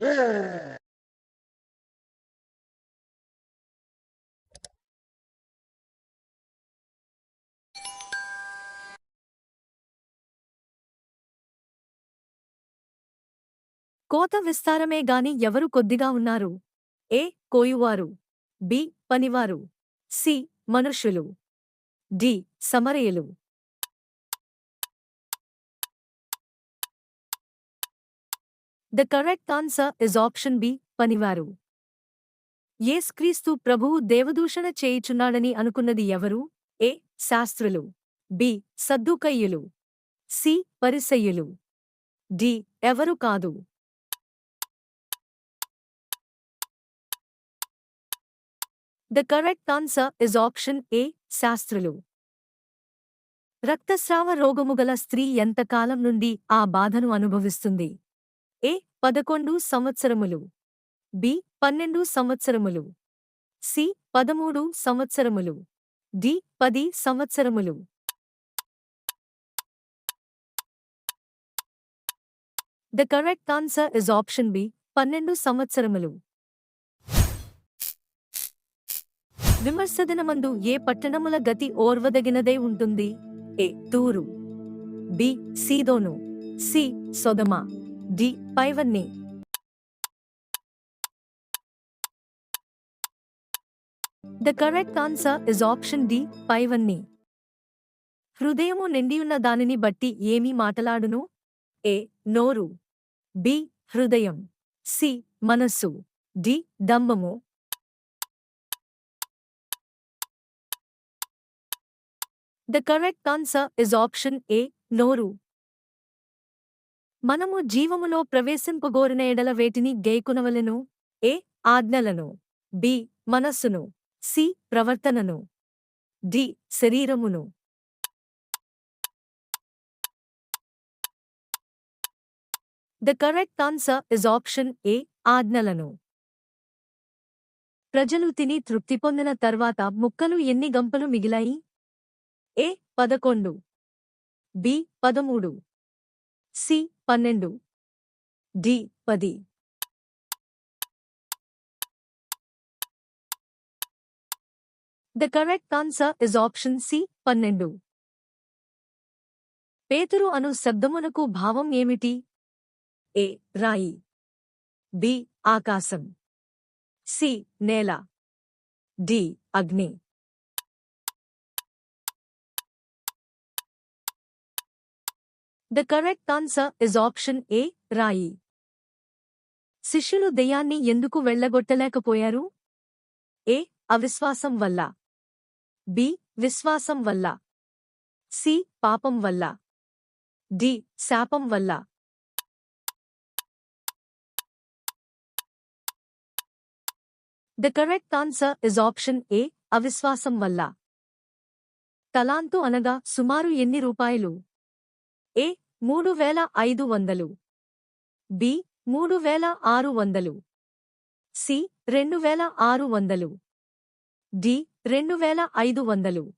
కోత విస్తారమే గాని ఎవరు కొద్దిగా ఉన్నారు? ఏ. కోయువారు. బి. పనివారు. సి. మనుష్యులు. డి. సమరయులు. The correct answer is option B. పనివారు. యేసుక్రీస్తు ప్రభువు దేవదూషణ చేయుచున్నాడని అనుకున్నది ఎవరు? ఏ. శాస్త్రులు. బి. సద్దూకయ్యులు. సి. పరిసయ్యులు. డి. ఎవరు కాదు. The correct answer is option A. శాస్త్రులు. రక్తస్రావ రోగముగల స్త్రీ ఎంతకాలం నుండి ఆ బాధను అనుభవిస్తుంది? ఏ. 11 సంవత్సరములు. బి. 12 సంవత్సరములు. సి. 13 సంవత్సరములు. డి. 10 సంవత్సరములు. The correct answer is option B. 12 సంవత్సరములు. విమర్శదినమందు ఏ పట్టణముల గతి ఓర్వదగినదే ఉంటుంది? ఏ. తూరు. బి. సీదోను. సి. సొదొమ. డి. పైవన్నీ. The correct answer is option D. పైవన్నీ. హృదయము నిండియున్న దానిని బట్టి ఏమి మాటలాడును? ఏ. నోరు. బి. హృదయం. సి. మనస్సు. డి. డంబము. The correct answer is option A. నోరు. మనము జీవములో ప్రవేశింపగోరిన ఎడల వేటిని గైకొనవలెను? ఏ. ఆజ్ఞలను. బి. మనస్సును. సి. ప్రవర్తనను. డి. శరీరమును. The correct answer is option ఏ. ఆజ్ఞలను. ప్రజలు తిని తృప్తి పొందిన తర్వాత ముక్కలు ఎన్ని గంపలు మిగిలాయి? A. 11. B. 13. C. 12. D. 10. The correct answer is option C. 12. పేతురు అను శబ్దమునకు భావం ఏమిటి? ఏ. రాయి. బి. ఆకాశం. సి. నేల. డి. అగ్ని. The correct answer is option ఏ. రాయి. శిష్యులు దెయ్యాన్ని ఎందుకు వెళ్ళగొట్టలేకపోయారు? ఏ. అవిశ్వాసం వల్ల. బి. విశ్వాసం వల్ల. సి. పాపం వల్ల. డి. శాపం వల్ల. The correct answer is option A. అవిశ్వాసం వల్ల. తలాంతు అనగా సుమారు ఎన్ని రూపాయలు? A. 3500. B. 3600. C. 2600. D. 2500.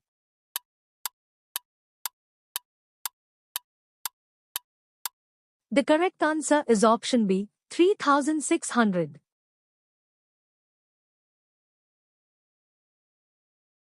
The correct answer is option B, 3600.